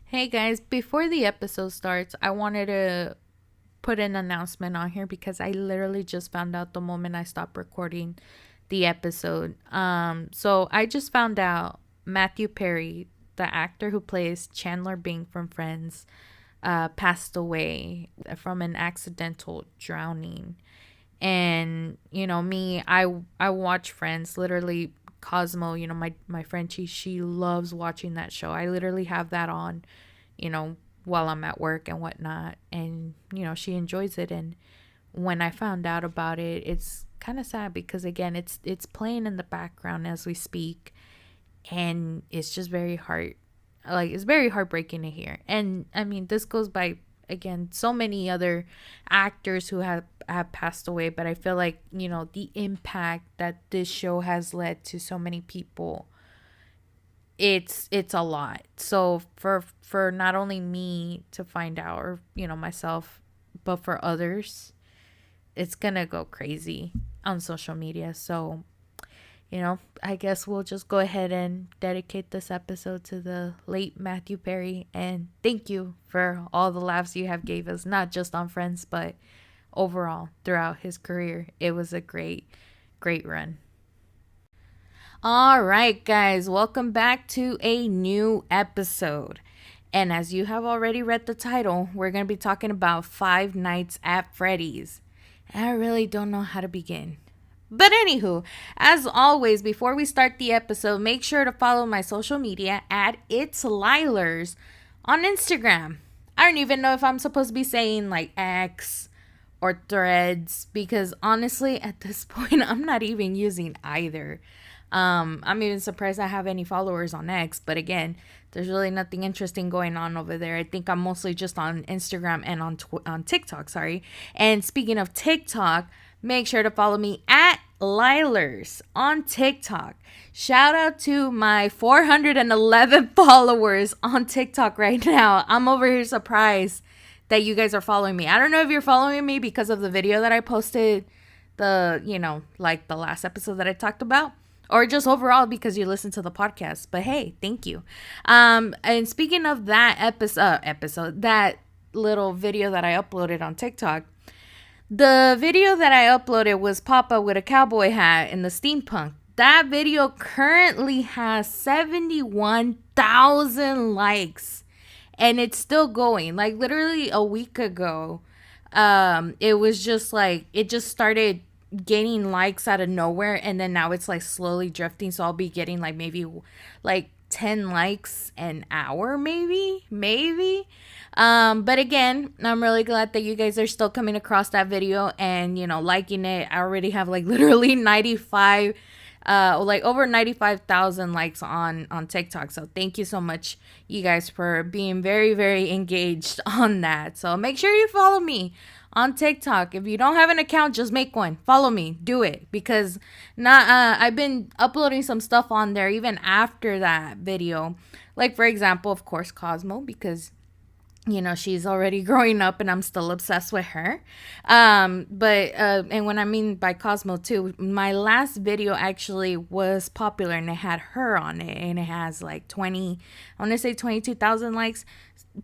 Hey guys, before the episode starts, I wanted to put an announcement on here because I literally just found out the moment I stopped recording the episode. So I just found out Matthew Perry, the actor who plays Chandler Bing from Friends, passed away from an accidental drowning. And me, I watch Friends literally. Cosmo, my friend, she loves watching that show. I literally have that on, you know, while I'm at work and whatnot. And, she enjoys it. And when I found out about it, it's kind of sad because again, it's playing in the background as we speak. And it's just it's very heartbreaking to hear. And I mean, this goes by again so many other actors who have passed away, but I feel like, the impact that this show has led to so many people, it's a lot. So for not only me to find out, or myself, but for others, it's gonna go crazy on social media. So I guess we'll just go ahead and dedicate this episode to the late Matthew Perry, and thank you for all the laughs you have gave us, not just on Friends, but overall throughout his career. It was a great run. All right, guys, welcome back to a new episode. And as you have already read the title, we're going to be talking about Five Nights at Freddy's. And I really don't know how to begin. But anywho, as always, before we start the episode, make sure to follow my social media at It's Lielers on Instagram. I don't even know if I'm supposed to be saying like X or Threads because honestly, at this point, I'm not even using either. I'm even surprised I have any followers on X, but again, there's really nothing interesting going on over there. I think I'm mostly just on Instagram and on TikTok, sorry. And speaking of TikTok, make sure to follow me at Lielers on TikTok. Shout out to my 411 followers on TikTok right now. I'm over here surprised that you guys are following me. I don't know if you're following me because of the video that I posted, like the last episode that I talked about, or just overall because you listen to the podcast. But hey, thank you. And speaking of that episode, that little video that I uploaded on TikTok, the video that I uploaded was Papa with a cowboy hat in the steampunk. That video currently has 71,000 likes and it's still going. Like literally a week ago, it was just like, it just started gaining likes out of nowhere, and then now it's like slowly drifting, so I'll be getting like maybe like 10 likes an hour, maybe. But again, I'm really glad that you guys are still coming across that video and liking it. I already have like literally 95 like over 95,000 likes on TikTok. So thank you so much, you guys, for being very, very engaged on that. So make sure you follow me on TikTok. If you don't have an account, just make one. Follow me. Do it because not I've been uploading some stuff on there even after that video. Like for example, of course, Cosmo, because she's already growing up and I'm still obsessed with her. But and when I mean by Cosmo too, my last video actually was popular and it had her on it and it has like 22,000 likes.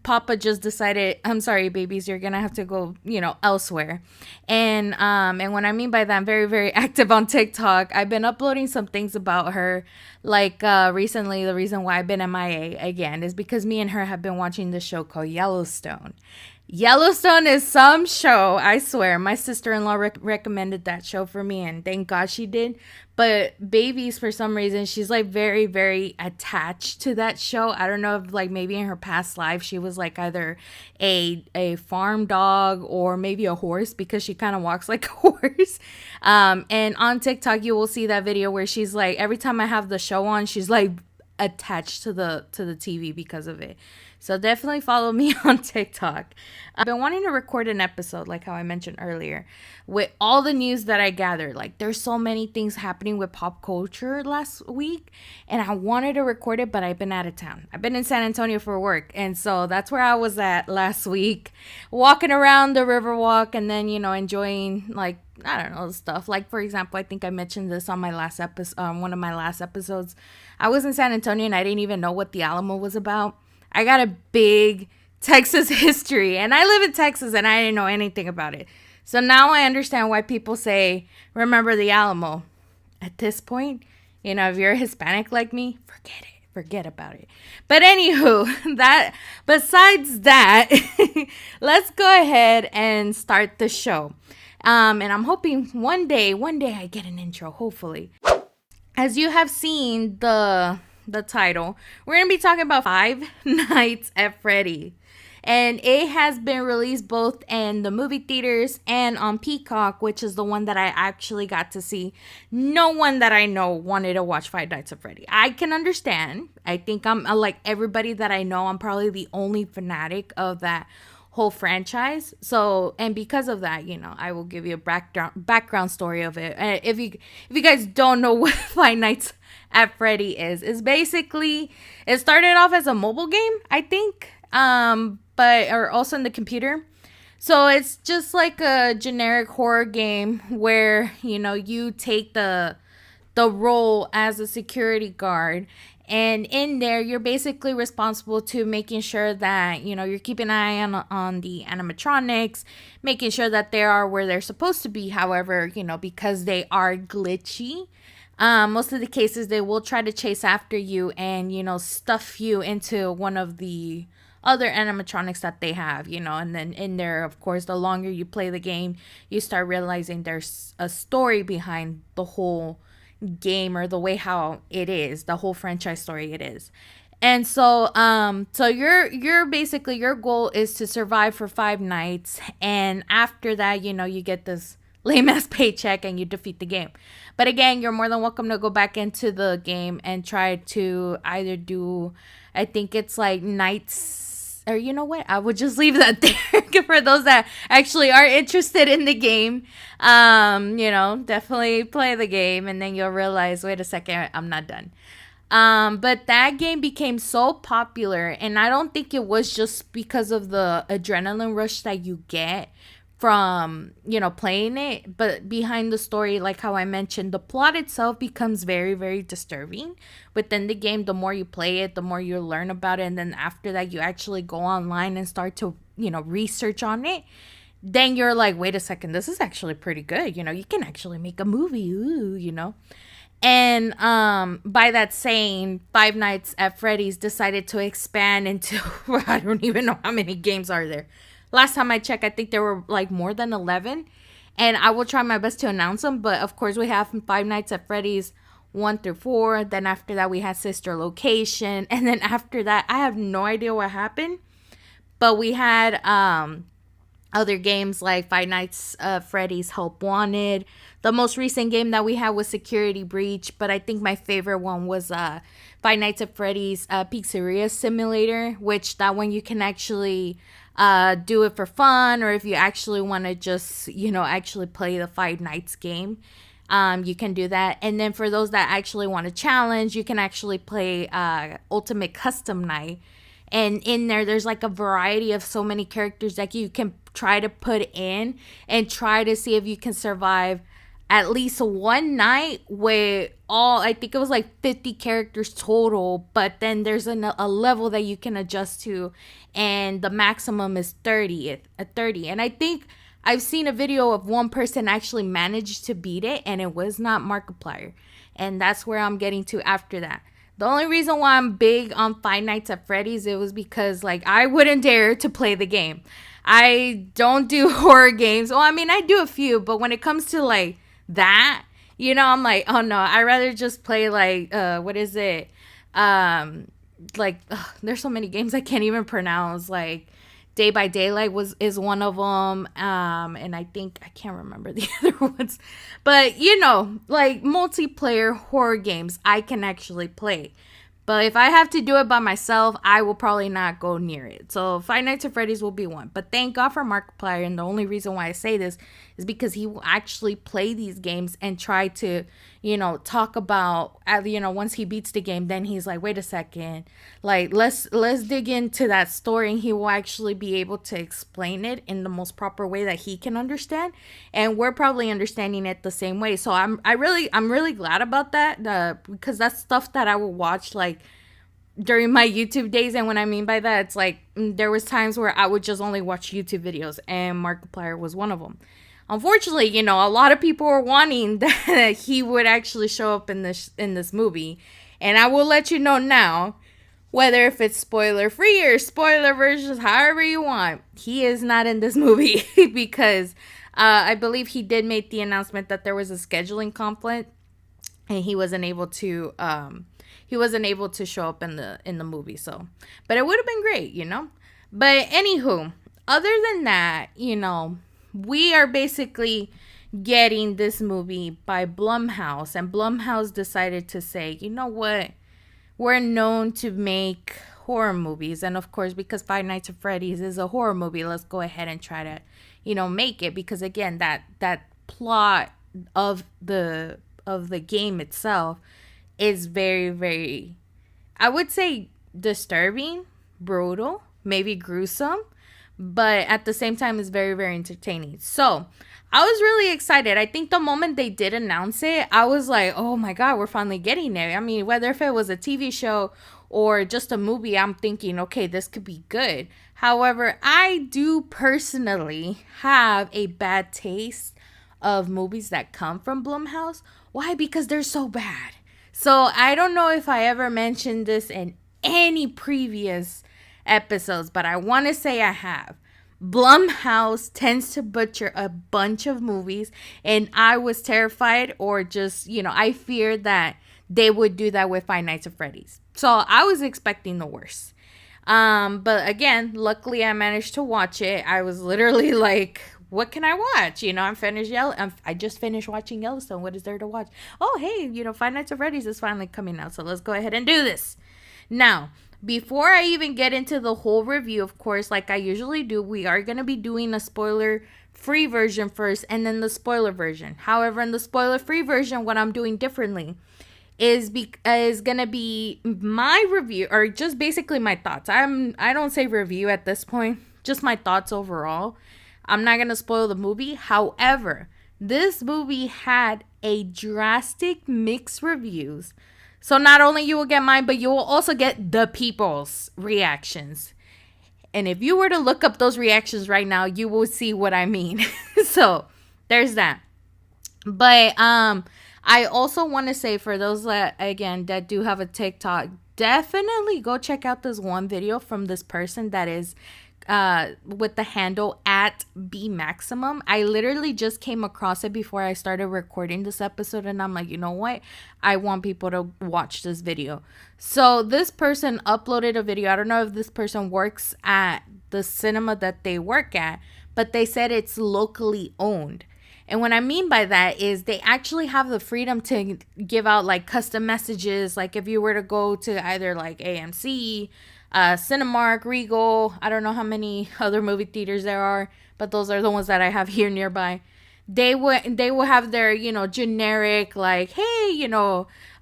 Papa just decided, I'm sorry, babies, you're gonna have to go, elsewhere. And what I mean by that, I'm very, very active on TikTok. I've been uploading some things about her. Like recently, the reason why I've been MIA again is because me and her have been watching this show called Yellowstone. Yellowstone is some show, I swear. My sister-in-law recommended that show for me, and thank God she did. But babies, for some reason, she's like very, very attached to that show. I don't know if like maybe in her past life she was like either a farm dog or maybe a horse because she kind of walks like a horse. And on TikTok you will see that video where she's like, every time I have the show on, she's like attached to the TV because of it. So definitely follow me on TikTok. I've been wanting to record an episode, like how I mentioned earlier, with all the news that I gathered. Like there's so many things happening with pop culture last week, and I wanted to record it, but I've been out of town. I've been in San Antonio for work, and so that's where I was at last week, walking around the Riverwalk, and then enjoying like I don't know stuff. Like for example, I think I mentioned this on my last episode, one of my last episodes. I was in San Antonio and I didn't even know what the Alamo was about. I got a big Texas history, and I live in Texas, and I didn't know anything about it. So now I understand why people say, remember the Alamo. At this point, if you're Hispanic like me, forget it. Forget about it. But anywho, besides that, let's go ahead and start the show. And I'm hoping one day I get an intro, hopefully. As you have seen the title, we're going to be talking about Five Nights at Freddy. And it has been released both in the movie theaters and on Peacock, which is the one that I actually got to see. No one that I know wanted to watch Five Nights at Freddy. I can understand. I think I'm like everybody that I know. I'm probably the only fanatic of that whole franchise. So, and because of that, I will give you a background story of it. If you guys don't know what Five Nights at Freddy is basically, it started off as a mobile game, I think. Or also in the computer. So it's just like a generic horror game where, you take the role as a security guard. And in there, you're basically responsible to making sure that, you're keeping an eye on the animatronics, making sure that they are where they're supposed to be. However, because they are glitchy, most of the cases they will try to chase after you and, stuff you into one of the other animatronics that they have, and then in there, of course, the longer you play the game, you start realizing there's a story behind the whole game, or the way how it is, the whole franchise story it is. And so you're basically, your goal is to survive for 5 nights, and after that, you get this lame ass paycheck and you defeat the game. But again, you're more than welcome to go back into the game and try to either do, I think it's like nights, or you know what, I would just leave that there for those that actually are interested in the game. Definitely play the game, and then you'll realize, wait a second, I'm not done. But that game became so popular, and I don't think it was just because of the adrenaline rush that you get from, playing it, but behind the story, like how I mentioned, the plot itself becomes very, very disturbing within the game. The more you play it, the more you learn about it, and then after that, you actually go online and start to, research on it. Then you're like, wait a second, this is actually pretty good. You can actually make a movie, ooh. And by that saying, Five Nights at Freddy's decided to expand into I don't even know how many games are there. Last time I checked, I think there were like more than 11. And I will try my best to announce them. But of course, we have Five Nights at Freddy's 1 through 4. Then after that, we had Sister Location. And then after that, I have no idea what happened. But we had other games like Five Nights at Freddy's Help Wanted. The most recent game that we had was Security Breach. But I think my favorite one was Five Nights at Freddy's Pizzeria Simulator. Which that one you can actually do it for fun, or if you actually want to just actually play the Five Nights game, you can do that. And then for those that actually want to challenge, you can actually play Ultimate Custom Night, and in there's like a variety of so many characters that you can try to put in and try to see if you can survive at least one night with all, I think it was like 50 characters total, but then there's a level that you can adjust to, and the maximum is 30. And I think I've seen a video of one person actually managed to beat it, and it was not Markiplier. And that's where I'm getting to after that. The only reason why I'm big on Five Nights at Freddy's, it was because like I wouldn't dare to play the game. I don't do horror games. Well, I mean, I do a few, but when it comes to like that, I'm like, oh no, I'd rather just play like what is it, there's so many games I can't even pronounce, like Day by Daylight is one of them, and I think I can't remember the other ones, but like multiplayer horror games I can actually play. But if I have to do it by myself, I will probably not go near it. So Five Nights at Freddy's will be one. But thank God for Markiplier. And the only reason why I say this is because he will actually play these games and try to, talk about, once he beats the game, then he's like, wait a second, like, let's dig into that story. And he will actually be able to explain it in the most proper way that he can understand. And we're probably understanding it the same way. So I'm really glad about that, because that's stuff that I will watch, like, during my YouTube days. And what I mean by that, it's like there was times where I would just only watch YouTube videos, and Markiplier was one of them. Unfortunately, a lot of people were wanting that he would actually show up in this movie, and I will let you know now, whether if it's spoiler free or spoiler versions, however you want, he is not in this movie because I believe he did make the announcement that there was a scheduling conflict, and he wasn't able to show up in the movie. So, but it would have been great. But anywho, other than that, we are basically getting this movie by Blumhouse, and Blumhouse decided to say, you know what, we're known to make horror movies, and of course, because Five Nights at Freddy's is a horror movie, let's go ahead and try to make it, because again, that plot of the game itself is very, very, I would say, disturbing, brutal, maybe gruesome, but at the same time, it's very, very entertaining. So I was really excited. I think the moment they did announce it, I was like, oh my God, we're finally getting it. I mean, whether if it was a TV show or just a movie, I'm thinking, okay, this could be good. However, I do personally have a bad taste of movies that come from Blumhouse. Why? Because they're so bad. So I don't know if I ever mentioned this in any previous episodes, but I want to say I have. Blumhouse tends to butcher a bunch of movies, and I was terrified, or just, I feared that they would do that with Five Nights at Freddy's. So I was expecting the worst. But again, luckily I managed to watch it. I was literally like, what can I watch? I just finished watching Yellowstone. What is there to watch? Oh, hey, Five Nights at Freddy's is finally coming out. So let's go ahead and do this. Now, before I even get into the whole review, of course, like I usually do, we are going to be doing a spoiler-free version first and then the spoiler version. However, in the spoiler-free version, what I'm doing differently is going to be my review, or just basically my thoughts. I don't say review at this point, just my thoughts overall. I'm not going to spoil the movie. However, this movie had a drastic mixed reviews. So not only you will get mine, but you will also get the people's reactions. And if you were to look up those reactions right now, you will see what I mean. So there's that. But I also want to say, for those that do have a TikTok, definitely go check out this one video from this person that is with the handle at @BMaximum. I literally just came across it before I started recording this episode, and I'm like, you know what? I want people to watch this video. So this person uploaded a video. I don't know if this person works at the cinema that they work at, but they said it's locally owned. And what I mean by that is they actually have the freedom to give out like custom messages. Like if you were to go to either like AMC, Cinemark, Regal, I don't know how many other movie theaters there are, but those are the ones that I have here nearby. They will have their, generic, like, hey,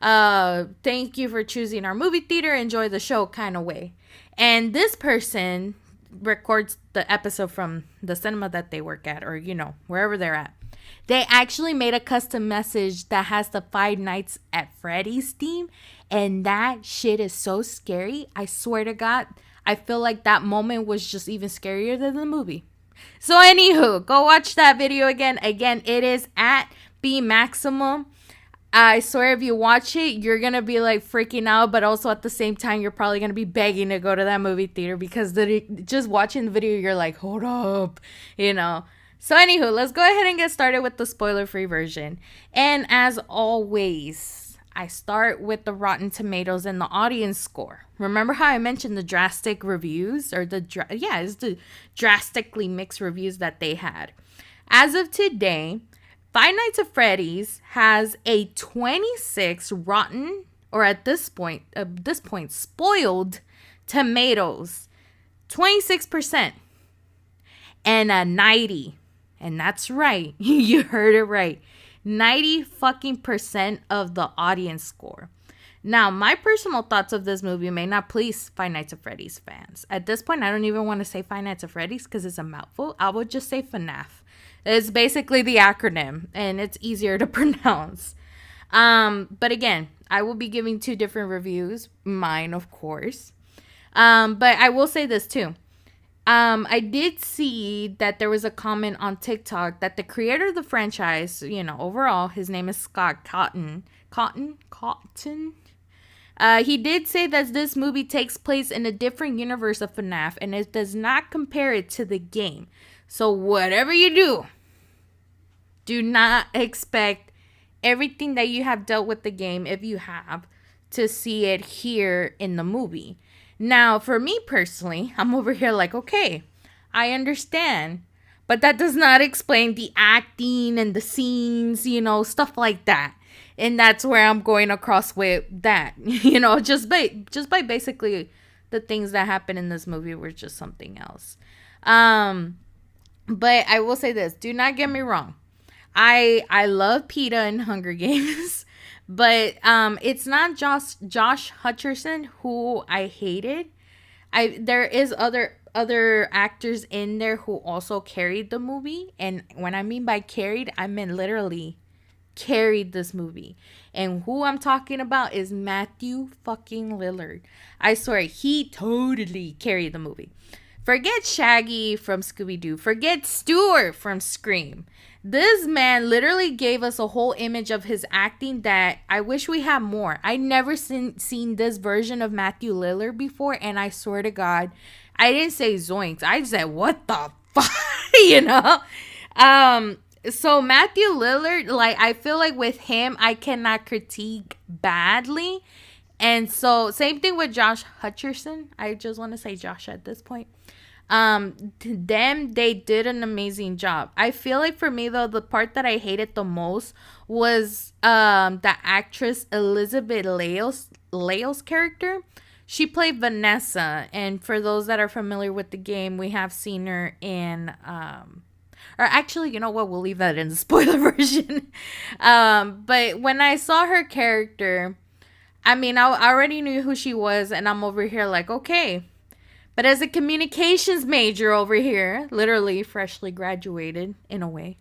thank you for choosing our movie theater, enjoy the show kind of way. And this person records the episode from the cinema that they work at, or, wherever they're at. They actually made a custom message that has the Five Nights at Freddy's theme, and that shit is so scary. I swear to God, I feel like that moment was just even scarier than the movie. So anywho, go watch that video again. Again, it is at @BMaximum. I swear if you watch it, you're going to be like freaking out, but also at the same time, you're probably going to be begging to go to that movie theater, because just watching the video, you're like, hold up, So anywho, let's go ahead and get started with the spoiler-free version. And as always, I start with the Rotten Tomatoes and the audience score. Remember how I mentioned the drastic reviews, or it's the drastically mixed reviews that they had. As of today, Five Nights at Freddy's has a 26 rotten, or at this point, spoiled tomatoes, 26%, and a 90. And that's right. You heard it right. 90% of the audience score. Now, my personal thoughts of this movie may not please Five Nights at Freddy's fans. At this point, I don't even want to say Five Nights at Freddy's because it's a mouthful. I would just say FNAF. It's basically the acronym, and it's easier to pronounce. But again, I will be giving two different reviews. Mine, of course. But I will say this too. I did see that there was a comment on TikTok that the creator of the franchise, overall, his name is Scott Cotton. Cotton. He did say that this movie takes place in a different universe of FNAF and it does not compare it to the game. So whatever you do not expect everything that you have dealt with the game, if you have, to see it here in the movie. Now, for me personally, I'm over here like, okay, I understand. But that does not explain the acting and the scenes, stuff like that. And that's where I'm going across with that, just by basically the things that happen in this movie were just something else. But I will say this, do not get me wrong. I love PETA in Hunger Games, but it's not just Josh Hutcherson who I hated. There is other actors in there who also carried the movie, and when I mean by carried, I mean literally carried this movie. And who I'm talking about is Matthew fucking Lielers. I swear, he totally carried the movie. Forget Shaggy from Scooby-Doo. Forget Stuart from Scream. This man literally gave us a whole image of his acting that I wish we had more. I never seen this version of Matthew Lielers before, and I swear to God, I didn't say zoinks. I said, what the fuck, So Matthew Lielers, like, I feel like with him, I cannot critique badly. And so, same thing with Josh Hutcherson. I just want to say Josh at this point. They did an amazing job. I feel like for me, though, the part that I hated the most was the actress Elizabeth Lail's character. She played Vanessa. And for those that are familiar with the game, we have seen her in... Or actually, you know what? We'll leave that in the spoiler version. But when I saw her character, I mean, I already knew who she was. And I'm over here like, okay. But as a communications major over here, literally freshly graduated in a way,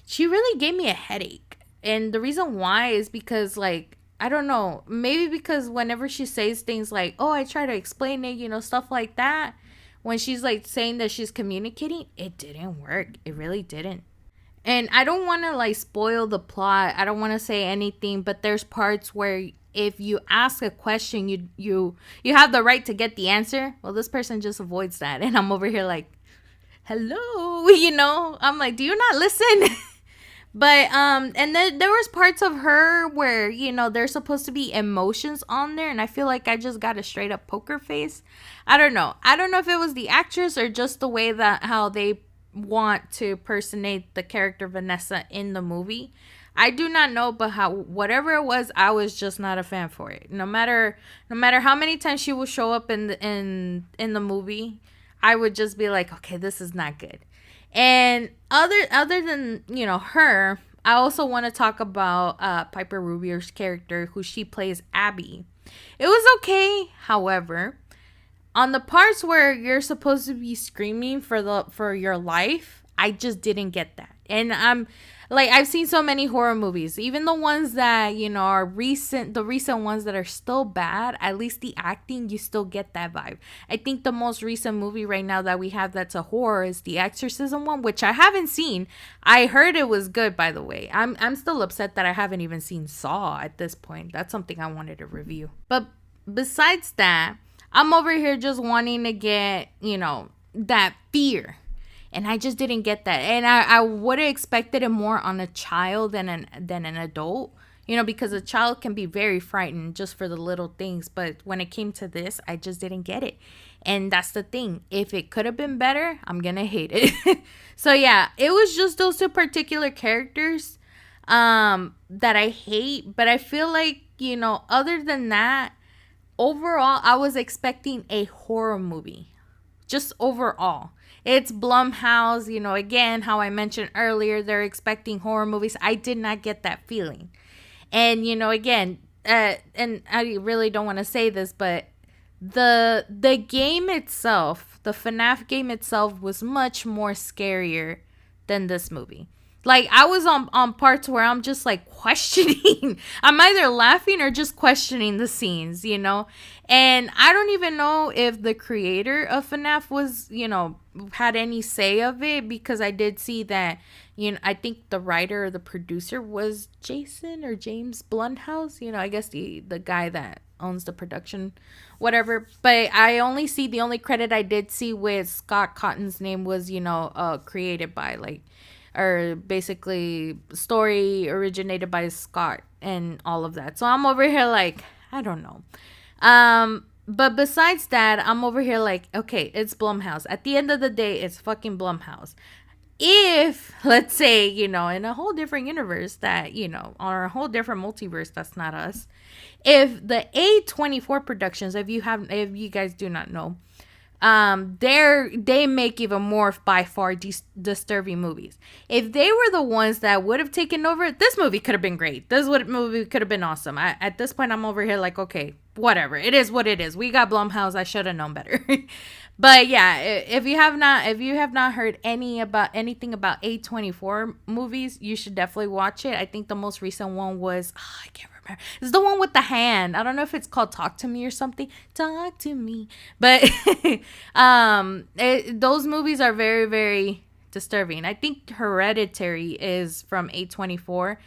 she really gave me a headache. And the reason why is because, like, I don't know. Maybe because whenever she says things like, oh, I try to explain it, stuff like that. When she's like saying that she's communicating, it didn't work. It really didn't. And I don't want to like spoil the plot. I don't want to say anything, but there's parts where if you ask a question, you have the right to get the answer. Well, this person just avoids that. And I'm over here like, hello, I'm like, do you not listen? But and then there was parts of her where, there's supposed to be emotions on there, and I feel like I just got a straight up poker face. I don't know if it was the actress or just the way that how they want to personate the character Vanessa in the movie. I do not know, but whatever it was, I was just not a fan for it. No matter how many times she will show up in the movie, I would just be like, okay, this is not good. And other than, her, I also want to talk about Piper Rubio's character, who she plays Abby. It was okay, however, on the parts where you're supposed to be screaming for your life, I just didn't get that. And I've seen so many horror movies, even the ones that, are the recent ones that are still bad, at least the acting, you still get that vibe. I think the most recent movie right now that we have that's a horror is the Exorcism one, which I haven't seen. I heard it was good, by the way. I'm still upset that I haven't even seen Saw at this point. That's something I wanted to review. But besides that, I'm over here just wanting to get, that fear. And I just didn't get that. And I would have expected it more on a child than an adult. Because a child can be very frightened just for the little things. But when it came to this, I just didn't get it. And that's the thing. If it could have been better, I'm going to hate it. So, yeah, it was just those two particular characters that I hate. But I feel like, other than that, overall, I was expecting a horror movie. Just overall. It's Blumhouse, again, how I mentioned earlier, they're expecting horror movies. I did not get that feeling. And, again, and I really don't want to say this, but the game itself, the FNAF game itself was much more scarier than this movie. Like, I was on parts where I'm just like questioning. I'm either laughing or just questioning the scenes, you know? And I don't even know if the creator of FNAF was, you know, had any say of it, because I did see that, you know, I think the writer or the producer was Jason or James Blumhouse, you know, I guess the guy that owns the production, whatever. But I only see, the only credit I did see with Scott Cotton's name was, you know, created by, like, or basically story originated by Scott and all of that. So I'm over here like, I don't know. But besides that, I'm over here like, okay, it's Blumhouse. At the end of the day, it's fucking Blumhouse. If, let's say, you know, in a whole different universe that, you know, or a whole different multiverse that's not us, if the A24 productions, if you guys do not know, they make even more by far disturbing movies. If they were the ones that would have taken over, this movie could have been great. Movie could have been awesome. At this point, I'm over here like, okay, whatever. It is what it is. We got Blumhouse. I should have known better. But yeah, if you have not heard anything about A24 movies, you should definitely watch it. I think the most recent one was, I can't remember. It's the one with the hand. I don't know if it's called Talk to Me or something. Talk to Me. But those movies are very, very disturbing. I think Hereditary is from A24.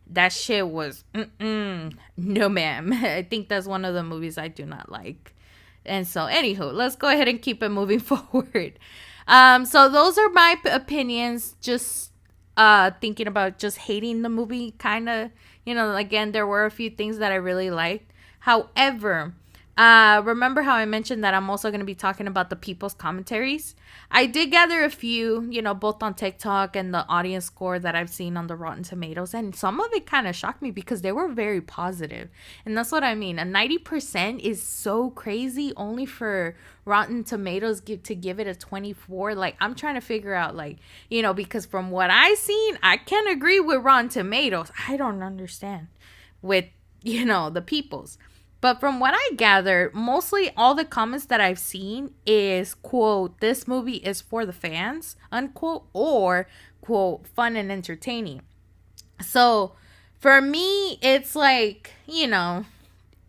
That shit was no, ma'am. I think that's one of the movies I do not like. And so, anywho, let's go ahead and keep it moving forward. So those are my opinions. Just thinking about just hating the movie, kind of. You know, again, there were a few things that I really liked. However, remember how I mentioned that I'm also going to be talking about the people's commentaries? I did gather a few, you know, both on TikTok and the audience score that I've seen on the Rotten Tomatoes. And some of it kind of shocked me because they were very positive. And that's what I mean. A 90% is so crazy, only for Rotten Tomatoes to give it a 24. Like, I'm trying to figure out, like, you know, because from what I've seen, I can agree with Rotten Tomatoes. I don't understand with, you know, the people's. But from what I gather, mostly all the comments that I've seen is, quote, this movie is for the fans, unquote, or, quote, fun and entertaining. So for me, it's like, you know,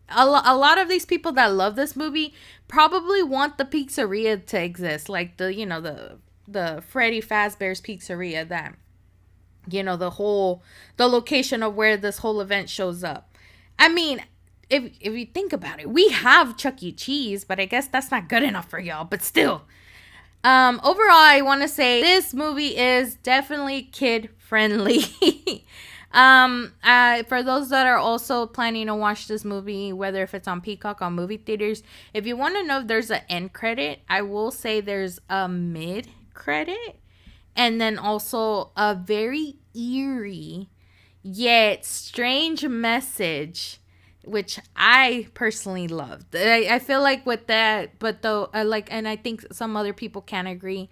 a lot of these people that love this movie probably want the pizzeria to exist. Like the Freddy Fazbear's Pizzeria, that, you know, the location of where this whole event shows up. I mean, if you think about it, we have Chuck E. Cheese, but I guess that's not good enough for y'all. But still, overall, I want to say this movie is definitely kid friendly. For those that are also planning to watch this movie, whether if it's on Peacock, on movie theaters, if you want to know if there's an end credit, I will say there's a mid credit, and then also a very eerie yet strange message, which I personally loved. I feel like with that, but though, and I think some other people can agree,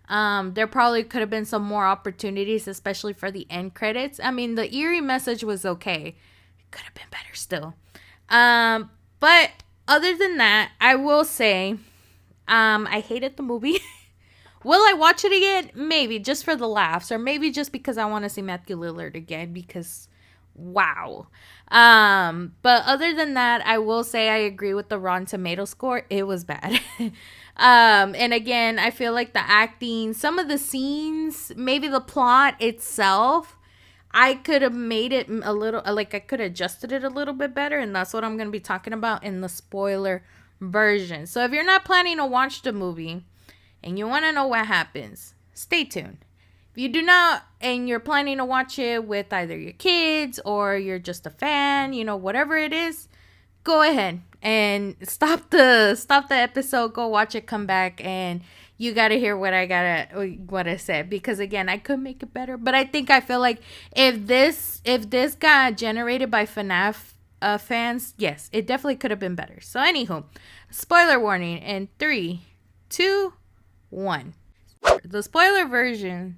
there probably could have been some more opportunities, especially for the end credits. I mean, the eerie message was okay. It could have been better still. But other than that, I will say, I hated the movie. Will I watch it again? Maybe, just for the laughs, or maybe just because I want to see Matthew Lillard again, because wow. But other than that, I will say I agree with the Rotten Tomato score. It was bad. And again, I feel like the acting, some of the scenes, maybe the plot itself, I could have made it a little, like I could have adjusted it a little bit better. And that's what I'm going to be talking about in the spoiler version. So if you're not planning to watch the movie and you want to know what happens, stay tuned. If you do not, and you're planning to watch it with either your kids or you're just a fan, you know, whatever it is, go ahead and stop the episode, go watch it, come back, and you got to hear what I said, because again, I could make it better, but I feel like if this got generated by FNAF fans, yes, it definitely could have been better. So anywho, spoiler warning in 3, 2, 1. The spoiler version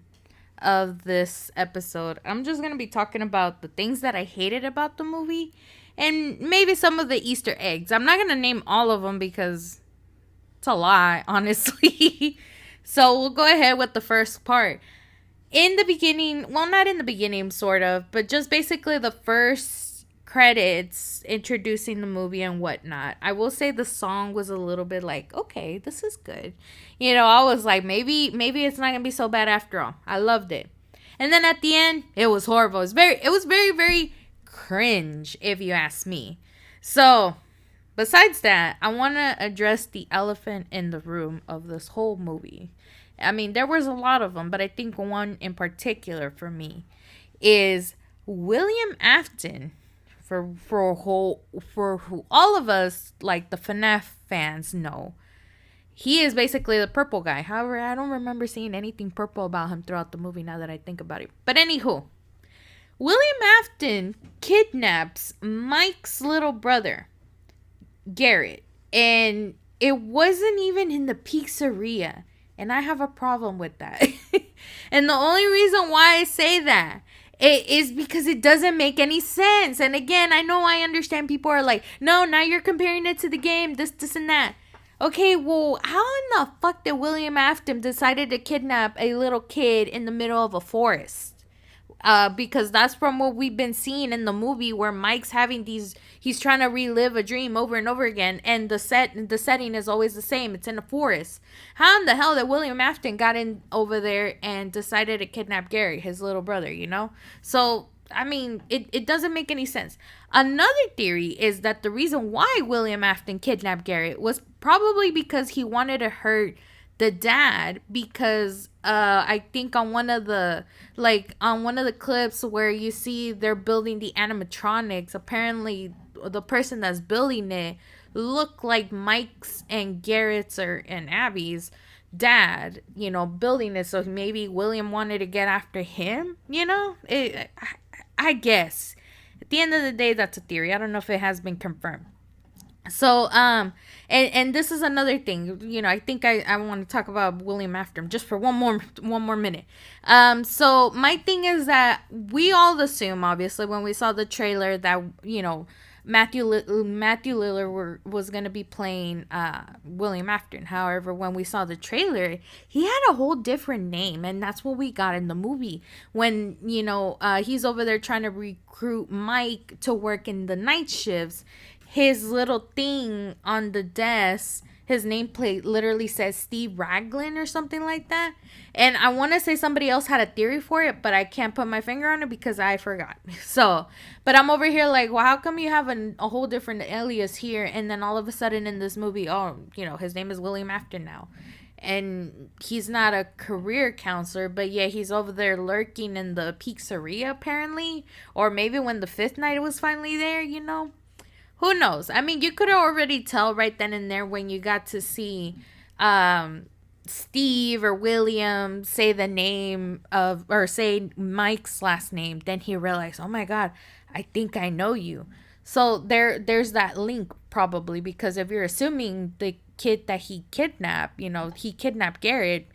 of this episode, I'm just going to be talking about the things that I hated about the movie and maybe some of the Easter eggs. I'm not going to name all of them because it's a lot, honestly. So we'll go ahead with the first part. in the beginning, well, not in the beginning, sort of, but just basically the first credits introducing the movie and whatnot, I will say the song was a little bit like, okay, this is good. I was like, maybe it's not gonna be so bad after all. I loved it. And then at the end, it was horrible. It was very, very cringe, if you ask me. So, besides that, I want to address the elephant in the room of this whole movie. I mean, there was a lot of them, but I think one in particular for me is William Afton. For who all of us like the FNAF fans know, he is basically the purple guy. However, I don't remember seeing anything purple about him throughout the movie now that I think about it. But anywho, William Afton kidnaps Mike's little brother, Garrett. And it wasn't even in the pizzeria. And I have a problem with that. And the only reason why I say that it is because it doesn't make any sense. And again, I understand people are like, no, now you're comparing it to the game, this, and that. Okay, well, how in the fuck did William Afton decided to kidnap a little kid in the middle of a forest? Because that's from what we've been seeing in the movie, where Mike's having he's trying to relive a dream over and over again, and the setting is always the same. It's in a forest. How in the hell did William Afton got in over there and decided to kidnap Gary, his little brother, So, I mean, it doesn't make any sense. Another theory is that the reason why William Afton kidnapped Garrett was probably because he wanted to hurt the dad, because I think on one of the clips where you see they're building the animatronics, apparently the person that's building it looked like Mike's and Garrett's and Abby's dad, building it. So maybe William wanted to get after him, I guess. At the end of the day, that's a theory. I don't know if it has been confirmed. So, and this is another thing, I think I want to talk about William Afton just for one more minute. So my thing is that we all assume, obviously, when we saw the trailer that, Matthew Lielers was going to be playing William Afton. However, when we saw the trailer, he had a whole different name, and that's what we got in the movie. When, he's over there trying to recruit Mike to work in the night shifts, his little thing on the desk, his nameplate literally says Steve Raglan or something like that. And I want to say somebody else had a theory for it, but I can't put my finger on it because I forgot. So, but I'm over here like, well, how come you have a whole different alias here, and then all of a sudden in this movie, his name is William Afton now. And he's not a career counselor, but yeah, he's over there lurking in the pizzeria apparently. Or maybe when the fifth night was finally there, Who knows? I mean, you could already tell right then and there when you got to see Steve or William say the name or say Mike's last name. Then he realized, oh my God, I think I know you. So there's that link probably, because if you're assuming the kid that he kidnapped, he kidnapped Garrett,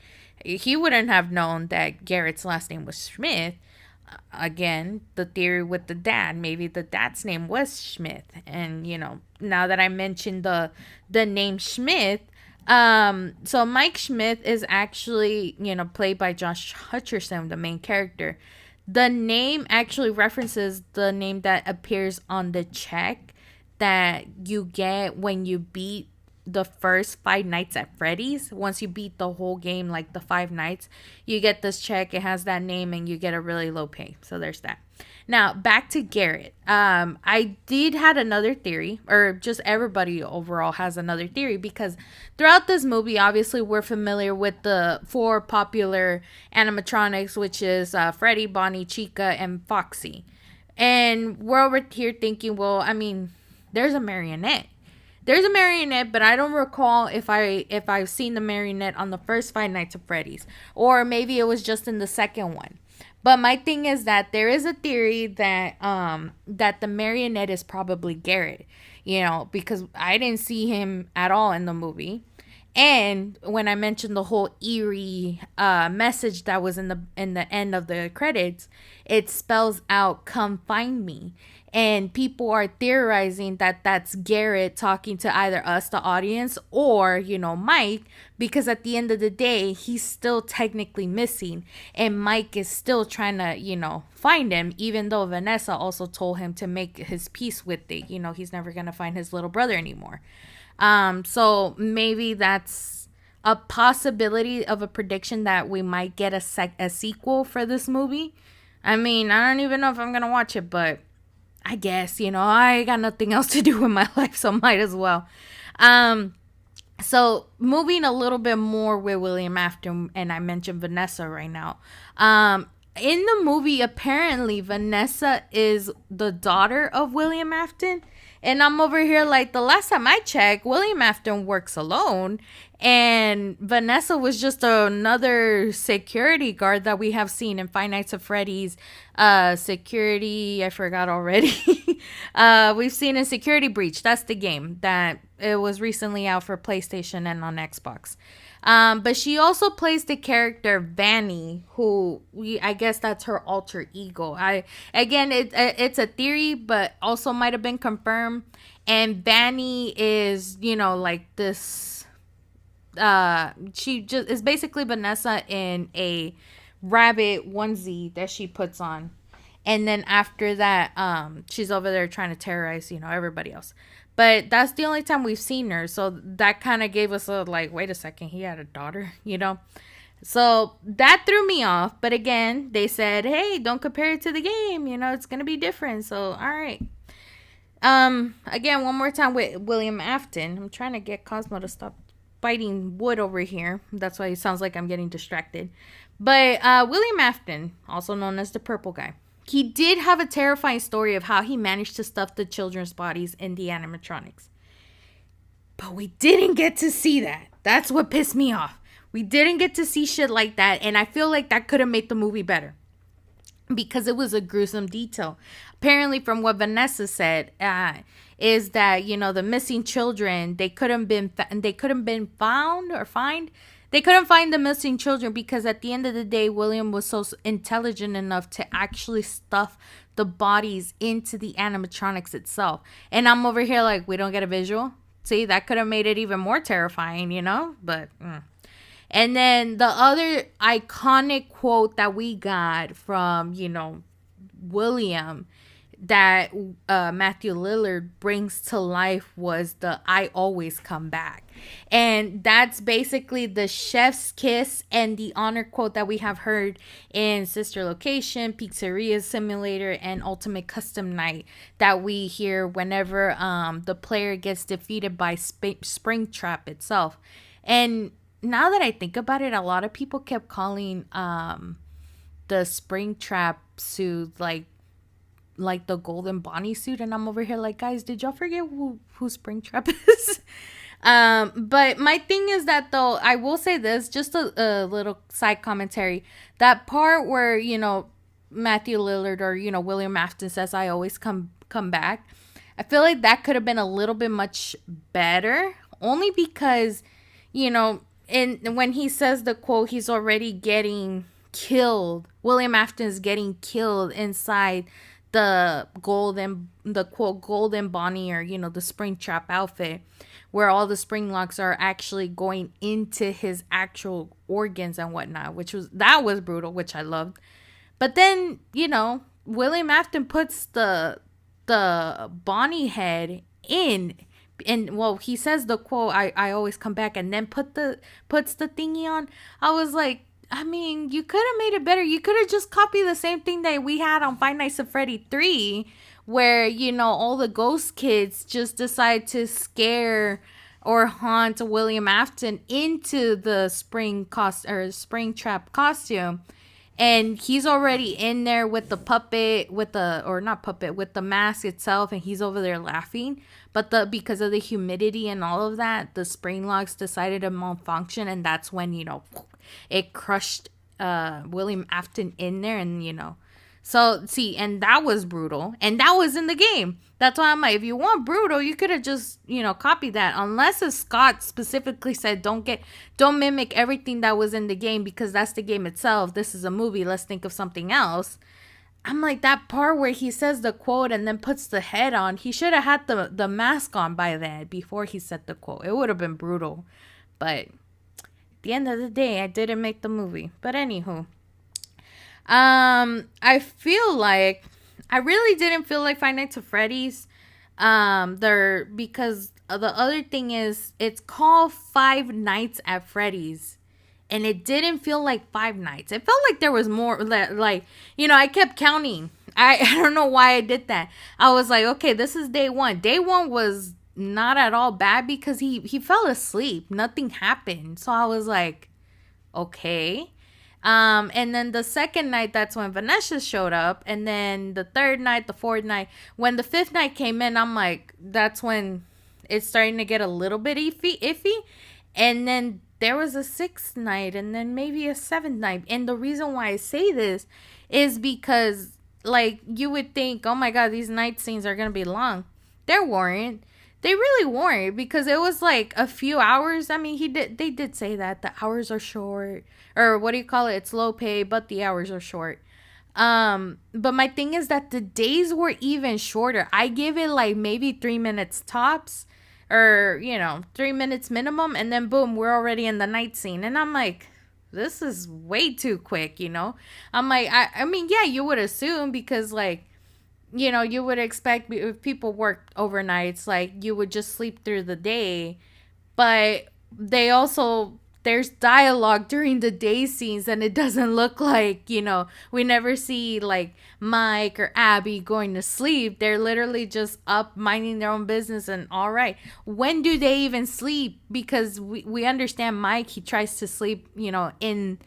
he wouldn't have known that Garrett's last name was Smith. Again, the theory with the dad, maybe the dad's name was Smith. And now that I mentioned the name Smith, so Mike Smith is actually played by Josh Hutcherson, the main character. The name actually references the name that appears on the check that you get when you beat the first 5 Nights at Freddy's. Once you beat the whole game, like the 5 nights, you get this check. It has that name and you get a really low pay. So there's that. Now back to Garrett. I did had another theory, or just everybody overall has another theory, because throughout this movie, obviously we're familiar with the 4 popular animatronics, which is Freddy, Bonnie, Chica, and Foxy. And we're over here thinking, well, I mean, there's a marionette. But I don't recall if I've seen the marionette on the first 5 Nights at Freddy's, or maybe it was just in the second one. But my thing is that there is a theory that that the marionette is probably Garrett, because I didn't see him at all in the movie. And when I mentioned the whole eerie message that was in the end of the credits, it spells out "Come find me." And people are theorizing that that's Garrett talking to either us, the audience, or, Mike, because at the end of the day, he's still technically missing. And Mike is still trying to, find him, even though Vanessa also told him to make his peace with it. He's never going to find his little brother anymore. So maybe that's a possibility of a prediction that we might get a sequel for this movie. I mean, I don't even know if I'm going to watch it, but I guess, I got nothing else to do with my life, so might as well. So moving a little bit more with William Afton, and I mentioned Vanessa right now. In the movie, apparently Vanessa is the daughter of William Afton. And I'm over here like, the last time I checked, William Afton works alone. And Vanessa was just another security guard that we have seen in Five Nights at Freddy's security. I forgot already. We've seen in Security Breach. That's the game that it was recently out for PlayStation and on Xbox. But she also plays the character Vanny, who I guess that's her alter ego. It's a theory, but also might have been confirmed. And Vanny is, like this. She just is basically Vanessa in a rabbit onesie that she puts on, and then after that, she's over there trying to terrorize, everybody else. But that's the only time we've seen her. So that kind of gave us a like, wait a second, he had a daughter, So that threw me off. But again, they said, hey, don't compare it to the game. It's going to be different. So, all right. Again, one more time with William Afton. I'm trying to get Cosmo to stop biting wood over here. That's why it sounds like I'm getting distracted. But William Afton, also known as the Purple Guy. He did have a terrifying story of how he managed to stuff the children's bodies in the animatronics. But we didn't get to see that. That's what pissed me off. We didn't get to see shit like that. And I feel like that could have made the movie better. Because it was a gruesome detail. Apparently, from what Vanessa said, is that, the missing children, they couldn't been found or find. They couldn't find the missing children because at the end of the day, William was so intelligent enough to actually stuff the bodies into the animatronics itself. And I'm over here like, we don't get a visual. See, that could have made it even more terrifying, But, And then the other iconic quote that we got from, William, that Matthew Lielers brings to life was the "I always come back." And that's basically the chef's kiss and the honor quote that we have heard in Sister Location, Pizzeria Simulator, and Ultimate Custom Night that we hear whenever the player gets defeated by Springtrap itself. And now that I think about it, a lot of people kept calling the Springtrap suit like the Golden Bonnie suit, and I'm over here like, guys, did y'all forget who Springtrap is? But my thing is that, though, I will say this, just a little side commentary. That part where, Matthew Lielers or, William Afton says, I always come back. I feel like that could have been a little bit much better, only because, and when he says the quote, he's already getting killed. William Afton is getting killed inside the quote Golden Bonnie, or the Springtrap outfit, where all the spring locks are actually going into his actual organs and whatnot, that was brutal, which I loved. But then William Afton puts the Bonnie head in. And he says the quote, I always come back, and then puts the thingy on. I was like, I mean, you could have made it better. You could have just copied the same thing that we had on Five Nights at Freddy 3, where, all the ghost kids just decide to scare or haunt William Afton into the Springtrap costume. And he's already in there with the puppet, with the mask itself, and he's over there laughing. But because of the humidity and all of that, the spring locks decided to malfunction, and that's when, it crushed William Afton in there, and, So, see, and that was brutal, and that was in the game. That's why I'm like, if you want brutal, you could have just, copied that. Unless as Scott specifically said, don't mimic everything that was in the game, because that's the game itself. This is a movie. Let's think of something else. I'm like, that part where he says the quote and then puts the head on, he should have had the mask on by then before he said the quote. It would have been brutal. But at the end of the day, I didn't make the movie. But anywho, I feel like I really didn't feel like Five Nights at Freddy's. There because the other thing is it's called Five Nights at Freddy's, and it didn't feel like five nights. It felt like there was more. Like I kept counting. I don't know why I did that. I was like, okay, this is day one. Day one was not at all bad because he fell asleep. Nothing happened. So I was like, okay. And then the second night, that's when Vanessa showed up. And then the third night, the fourth night, when the fifth night came in, I'm like, that's when it's starting to get a little bit iffy. And then there was a sixth night and then maybe a seventh night. And the reason why I say this is because, like, you would think, oh my God, these night scenes are going to be long. They weren't. They really weren't, because it was like a few hours. I mean, they did say that the hours are short, or what do you call it? It's low pay, but the hours are short. But my thing is that the days were even shorter. I give it like maybe 3 minutes tops, or 3 minutes minimum, and then boom, we're already in the night scene. And I'm like, this is way too quick. I'm like, I mean, yeah, you would assume, because like, you would expect if people worked overnights, like you would just sleep through the day. But there's dialogue during the day scenes, and it doesn't look like, we never see like Mike or Abby going to sleep. They're literally just up minding their own business. And all right, when do they even sleep? Because we understand Mike, he tries to sleep, in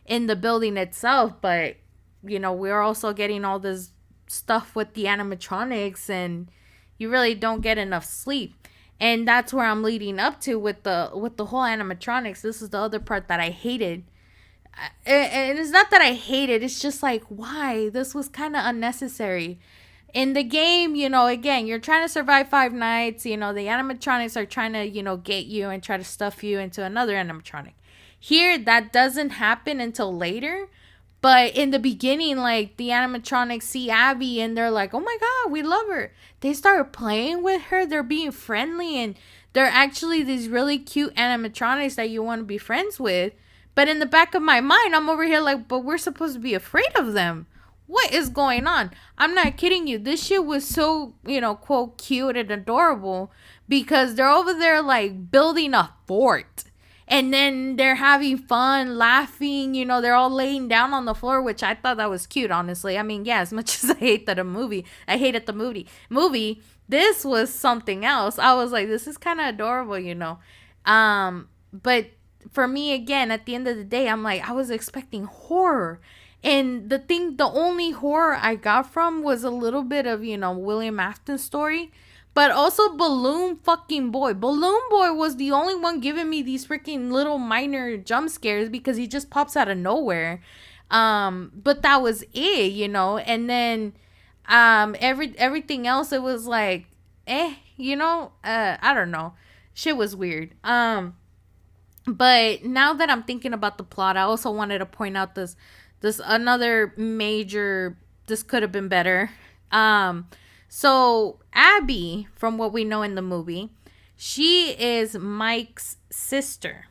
the building itself. But, we're also getting all this stuff with the animatronics, and you really don't get enough sleep. And that's where I'm leading up to with the whole animatronics. This is the other part that I hated. And it's not that I hated, it's just like, why? This was kind of unnecessary. In the game, again, you're trying to survive 5 nights. The animatronics are trying to, get you and try to stuff you into another animatronic. Here, that doesn't happen until later. But in the beginning, like, the animatronics see Abby and they're like, oh my God, we love her. They start playing with her. They're being friendly, and they're actually these really cute animatronics that you want to be friends with. But in the back of my mind, I'm over here like, but we're supposed to be afraid of them. What is going on? I'm not kidding you. This shit was so, quote, cute and adorable, because they're over there like building a fort. And then they're having fun, laughing, they're all laying down on the floor, which I thought that was cute, honestly. I mean, yeah, as much as I hated the movie, this was something else. I was like, this is kind of adorable. But for me, again, at the end of the day, I'm like, I was expecting horror. And the only horror I got from was a little bit of, William Afton's story. But also Balloon fucking Boy. Balloon Boy was the only one giving me these freaking little minor jump scares, because he just pops out of nowhere. But that was it, And then everything else, it was like, I don't know. Shit was weird. But now that I'm thinking about the plot, I also wanted to point out this another major, this could have been better. So Abby, from what we know in the movie, she is Mike's sister.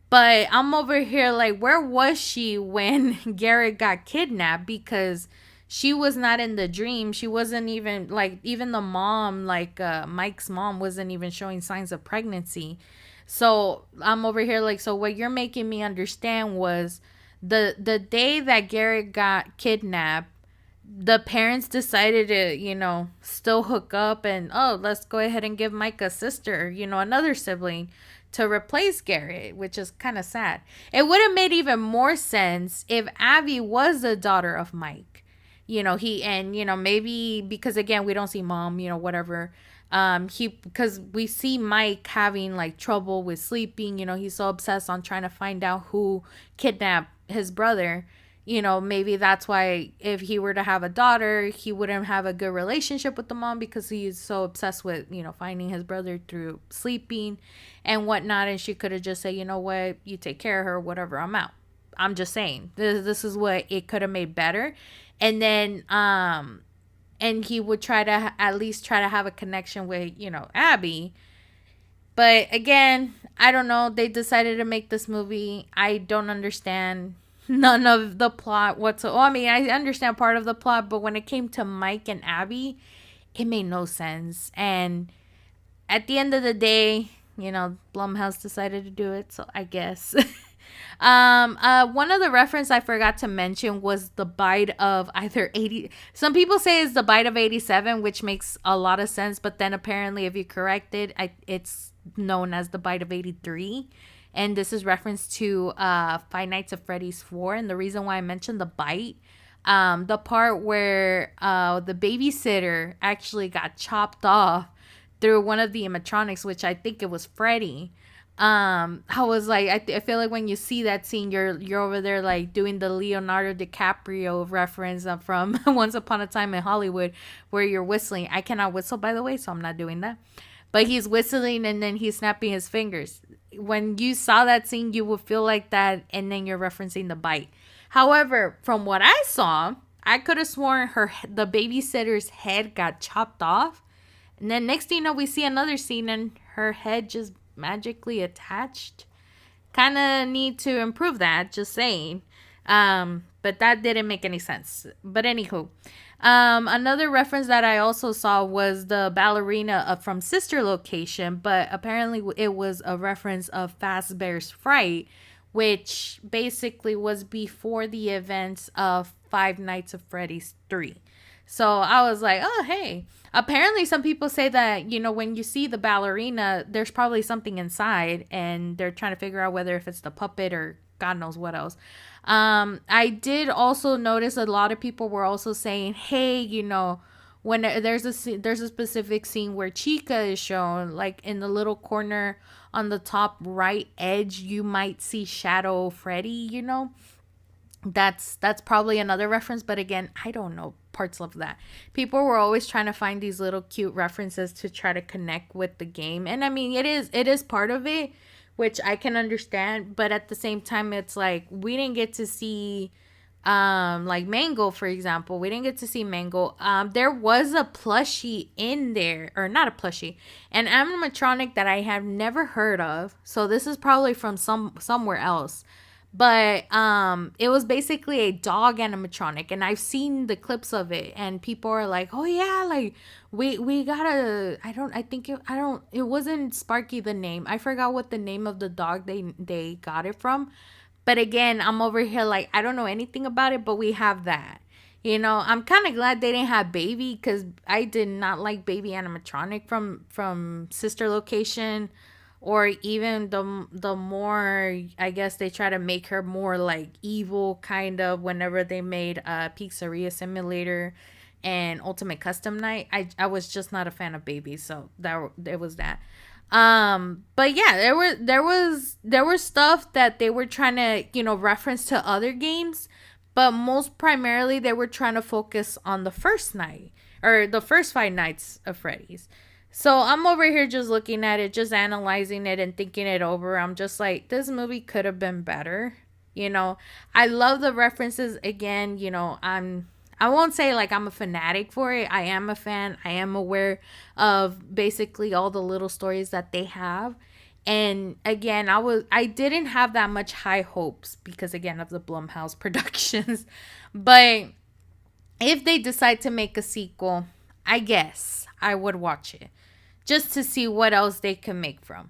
But I'm over here like, where was she when Garrett got kidnapped? Because she was not in the dream. She wasn't even, like, even the mom, like Mike's mom, wasn't even showing signs of pregnancy. So I'm over here like, so what you're making me understand was the day that Garrett got kidnapped, the parents decided to, still hook up, and, oh, let's go ahead and give Mike a sister, another sibling to replace Garrett, which is kind of sad. It would have made even more sense if Abby was the daughter of Mike. Maybe because, again, we don't see mom, whatever. Because we see Mike having like trouble with sleeping, he's so obsessed on trying to find out who kidnapped his brother. Maybe that's why if he were to have a daughter, he wouldn't have a good relationship with the mom, because he's so obsessed with, finding his brother through sleeping and whatnot. And she could have just said, you know what, you take care of her, whatever, I'm out. I'm just saying, this is what it could have made better. And then and he would try to at least try to have a connection with, Abby. But again, I don't know. They decided to make this movie. I don't understand none of the plot whatsoever. Well, I mean, I understand part of the plot, but when it came to Mike and Abby, it made no sense. And at the end of the day, Blumhouse decided to do it, so I guess. One of the reference I forgot to mention was the bite of either 80. Some people say it's the bite of 87, which makes a lot of sense, but then apparently, if you correct it, it's known as the bite of 83. And this is reference to Five Nights at Freddy's 4. And the reason why I mentioned the bite, the part where the babysitter actually got chopped off through one of the animatronics, which I think it was Freddy. I was like, I feel like when you see that scene, you're over there like doing the Leonardo DiCaprio reference from Once Upon a Time in Hollywood, where you're whistling. I cannot whistle, by the way, so I'm not doing that. But he's whistling and then he's snapping his fingers. When you saw that scene, you would feel like that, and then you're referencing the bite. However, from what I saw, I could have sworn the babysitter's head got chopped off. And then next thing you know, we see another scene and her head just magically attached. Kind of need to improve that, just saying. But that didn't make any sense. But anywho, another reference that I also saw was the ballerina from Sister Location, but apparently it was a reference of Fazbear's Fright, which basically was before the events of Five Nights at Freddy's 3. So I was like, oh, hey. Apparently some people say that, when you see the ballerina, there's probably something inside, and they're trying to figure out whether if it's the puppet or God knows what else. I did also notice a lot of people were also saying, hey, when there's a specific scene where Chica is shown, like in the little corner on the top right edge, you might see Shadow Freddy, That's probably another reference, but again, I don't know parts of that. People were always trying to find these little cute references to try to connect with the game. And I mean, it is part of it, which I can understand, but at the same time, it's like we didn't get to see like Mango, for example. We didn't get to see Mango. There was a plushie in there, or not a plushie, an animatronic that I have never heard of. So this is probably from somewhere else. But it was basically a dog animatronic, and I've seen the clips of it, and people are like, oh yeah, like we gotta, it wasn't Sparky the name. I forgot what the name of the dog they got it from. But again, I'm over here like, I don't know anything about it, but we have that. I'm kind of glad they didn't have Baby, because I did not like Baby animatronic from Sister Location. Or even the more, I guess they try to make her more like evil, kind of, whenever they made Pizzeria Simulator and Ultimate Custom Night. I was just not a fan of Baby, so it was that. But yeah, there was stuff that they were trying to, reference to other games, but most primarily they were trying to focus on the first night, or the first Five Nights of Freddy's. So I'm over here just looking at it, just analyzing it and thinking it over. I'm just like, this movie could have been better. I love the references. Again, I won't say like I'm a fanatic for it. I am a fan. I am aware of basically all the little stories that they have. And again, I didn't have that much high hopes because, again, of the Blumhouse productions. But if they decide to make a sequel, I guess I would watch it just to see what else they can make from.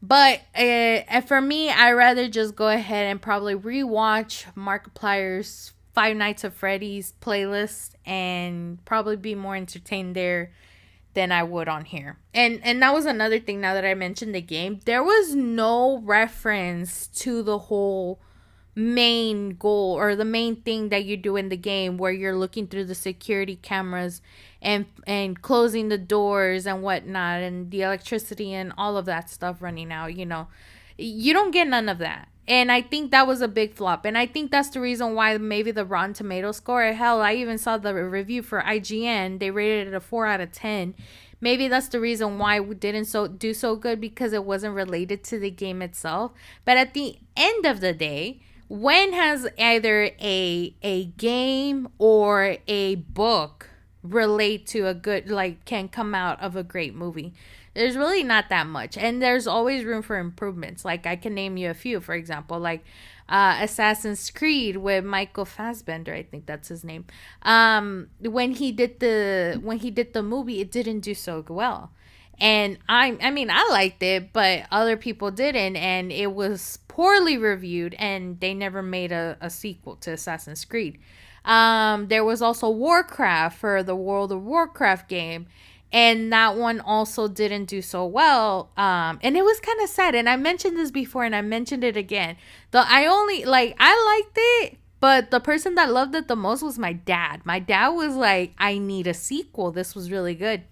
But for me, I'd rather just go ahead and probably rewatch Markiplier's Five Nights at Freddy's playlist and probably be more entertained there than I would on here. And that was another thing, now that I mentioned the game. There was no reference to the whole main goal or the main thing that you do in the game, where you're looking through the security cameras and closing the doors and whatnot, and the electricity and all of that stuff running out. You don't get none of that. And I think that was a big flop. And I think that's the reason why maybe the Rotten Tomato score, hell, I even saw the review for IGN. They rated it a 4 out of 10. Maybe that's the reason why we didn't do so good, because it wasn't related to the game itself. But at the end of the day, when has either a game or a book relate to a good, like, can come out of a great movie? There's really not that much, and there's always room for improvements. Like, I can name you a few. For example, like Assassin's Creed with Michael Fassbender, I think that's his name. When he did the movie, it didn't do so well. And I mean, I liked it, but other people didn't, and it was poorly reviewed, and they never made a sequel to Assassin's Creed. There was also Warcraft for the World of Warcraft game, and that one also didn't do so well. And it was kind of sad. And I mentioned this before, and I mentioned it again. I liked it, but the person that loved it the most was my dad. My dad was like, I need a sequel. This was really good.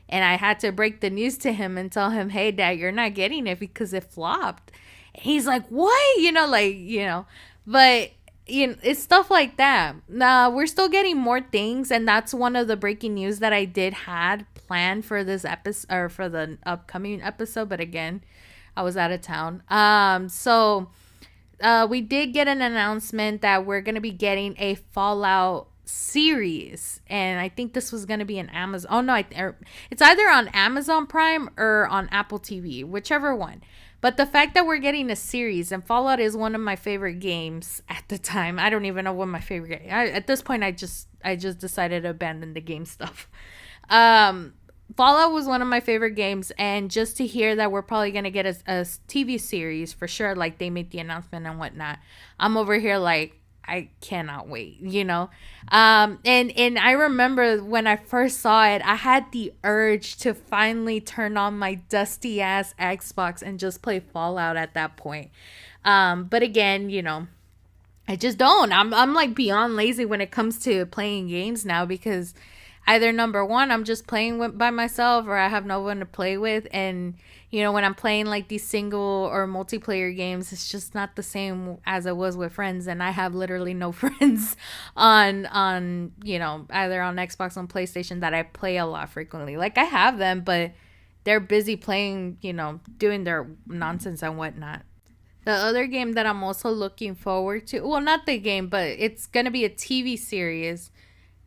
And I had to break the news to him and tell him, hey, Dad, you're not getting it because it flopped. And he's like, what? But it's stuff like that. Now, we're still getting more things. And that's one of the breaking news that I had planned for this episode, or for the upcoming episode. But again, I was out of town. We did get an announcement that we're going to be getting a Fallout series, and I think this was going to be an Amazon. Oh no, it's either on Amazon Prime or on Apple TV, whichever one. But the fact that we're getting a series, and Fallout is one of my favorite games at the time. I don't even know what my favorite game. At this point, I just decided to abandon the game stuff. Fallout was one of my favorite games, and just to hear that we're probably gonna get a TV series for sure, like they made the announcement and whatnot, I'm over here like, I cannot wait, and I remember when I first saw it, I had the urge to finally turn on my dusty ass Xbox and just play Fallout at that point. But again, I just don't. I'm like beyond lazy when it comes to playing games now, because either number one, I'm just playing by myself, or I have no one to play with. And, when I'm playing like these single or multiplayer games, it's just not the same as it was with friends. And I have literally no friends on either on Xbox, on PlayStation, that I play a lot frequently. Like, I have them, but they're busy playing, doing their nonsense and whatnot. The other game that I'm also looking forward to, well, not the game, but it's going to be a TV series.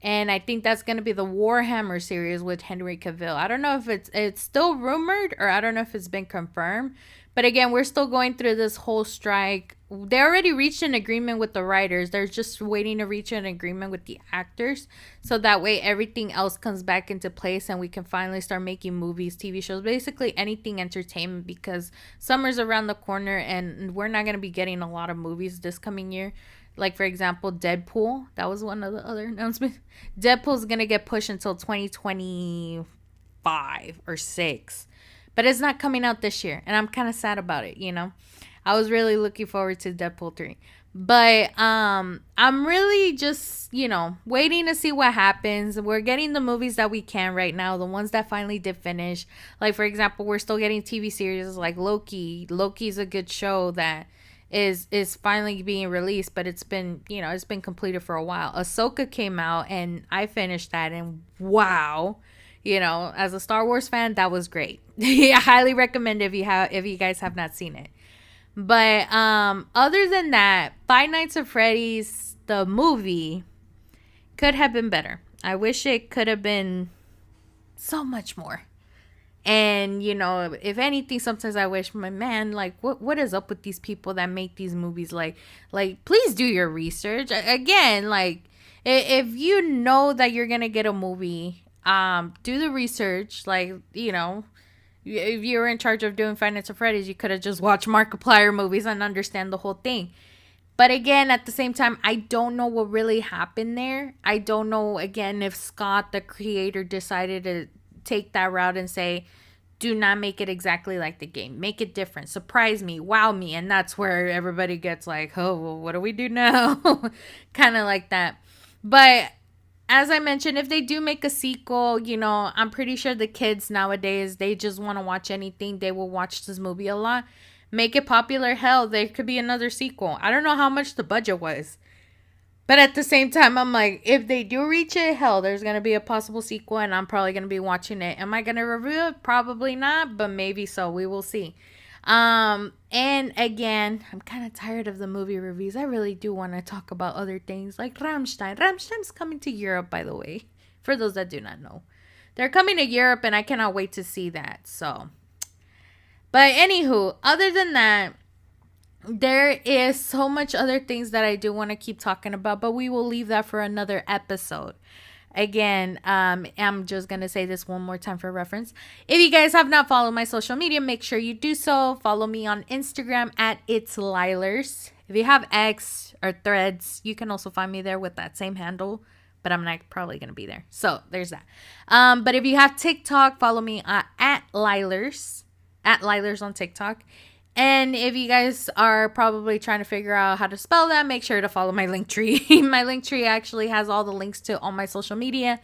And I think that's going to be the Warhammer series with Henry Cavill. I don't know if it's still rumored, or I don't know if it's been confirmed. But again, we're still going through this whole strike. They already reached an agreement with the writers. They're just waiting to reach an agreement with the actors. So that way everything else comes back into place, and we can finally start making movies, TV shows, basically anything entertainment, because summer's around the corner and we're not going to be getting a lot of movies this coming year. Like, for example, Deadpool. That was one of the other announcements. Deadpool's going to get pushed until 2025 or 6. But it's not coming out this year. And I'm kind of sad about it, I was really looking forward to Deadpool 3. But I'm really just, waiting to see what happens. We're getting the movies that we can right now, the ones that finally did finish. Like, for example, we're still getting TV series like Loki. Loki's a good show that is finally being released, but it's been completed for a while. Ahsoka came out, and I finished that, and wow, as a Star Wars fan, that was great. I highly recommend if you guys have not seen it. But other than that, Five Nights at Freddy's, the movie, could have been better. I wish it could have been so much more. And, if anything, sometimes I wish, my man, like, what is up with these people that make these movies? Like, please do your research. Again, like, if you know that you're going to get a movie, do the research. Like, if you were in charge of doing Five Nights at Freddy's, you could have just watched Markiplier movies and understand the whole thing. But again, at the same time, I don't know what really happened there. I don't know, again, if Scott, the creator, decided to take that route and say, do not make it exactly like the game, make it different, surprise me, wow me. And that's where everybody gets like, oh, well, what do we do now? Kind of like that. But as I mentioned, if they do make a sequel, I'm pretty sure the kids nowadays, they just want to watch anything. They will watch this movie a lot. Make it popular, hell, there could be another sequel. I don't know how much the budget was, but at the same time, I'm like, if they do reach it, hell, there's going to be a possible sequel, and I'm probably going to be watching it. Am I going to review it? Probably not, but maybe so. We will see. And again, I'm kind of tired of the movie reviews. I really do want to talk about other things like Rammstein. Rammstein's coming to Europe, by the way, for those that do not know. They're coming to Europe, and I cannot wait to see that. So, but anywho, other than that, there is so much other things that I do want to keep talking about, but we will leave that for another episode. Again, I'm just going to say this one more time for reference. If you guys have not followed my social media, make sure you do so. Follow me on Instagram at It's Lielers. If you have X or Threads, you can also find me there with that same handle, but I'm not probably going to be there. So there's that. But if you have TikTok, follow me at Lielers on TikTok. And if you guys are probably trying to figure out how to spell that, make sure to follow my Linktree. My Linktree actually has all the links to all my social media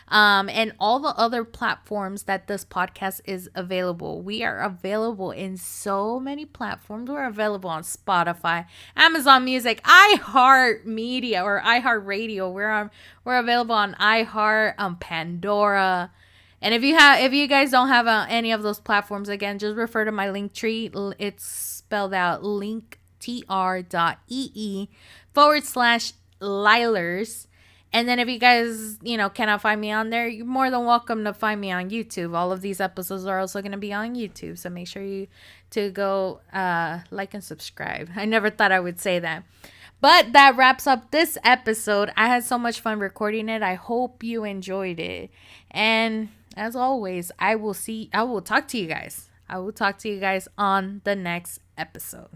and all the other platforms that this podcast is available. We are available in so many platforms. We're available on Spotify, Amazon Music, iHeartMedia or iHeartRadio. We're available on iHeart, Pandora. And if you guys don't have any of those platforms, again, just refer to my Linktree. It's spelled out linktr.ee/Lielers. And then if you guys, cannot find me on there, you're more than welcome to find me on YouTube. All of these episodes are also going to be on YouTube. So make sure to go like and subscribe. I never thought I would say that. But that wraps up this episode. I had so much fun recording it. I hope you enjoyed it. And as always, I will talk to you guys. I will talk to you guys on the next episode.